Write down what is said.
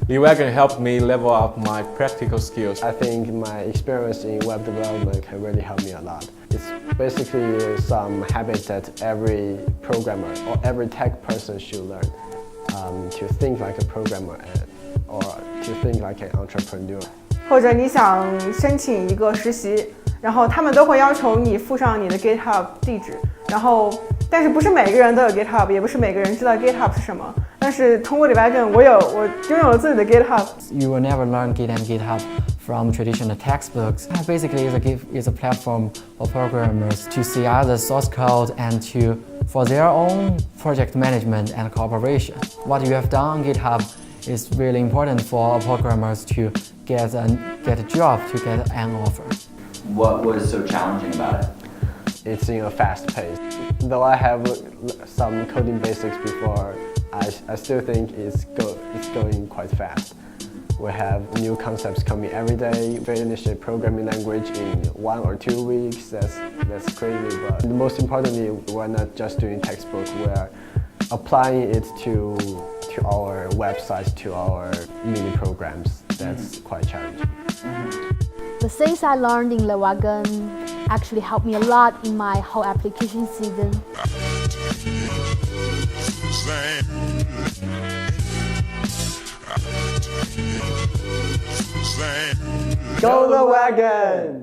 Wagon helped me level up my practical skills. I think my experience in web development can really help me a lot. It's basically some habits that every programmer or every tech person should learn to think like a programmer or to think like an entrepreneur. 或者你想申请一个实习，然后他们都会要求你附上你的 GitHub 地址，但是不是每个人都有 GitHub， 也不是每个人知道 GitHub 是什么。但是通过 Wagon， 我拥有了自己的 GitHub。 You will never learn Git and GitHub from traditional textbooks. Basically, it's a platform for programmers to see other source code and for their own project management and cooperation. What you have done on GitHub is really important for programmers to get a job, to get an offer. What was so challenging about it? It's in a fast pace. Though I have some coding basics before, I still think it's going quite fast. We have new concepts coming every day. Finish a programming language in 1 or 2 weeks. That's crazy. But most importantly, we're not just doing textbook. We're applying it to our websites, to our mini programs. That's quite challenging. The things I learned in Wagon actually helped me a lot in my whole application season. Go the Wagon!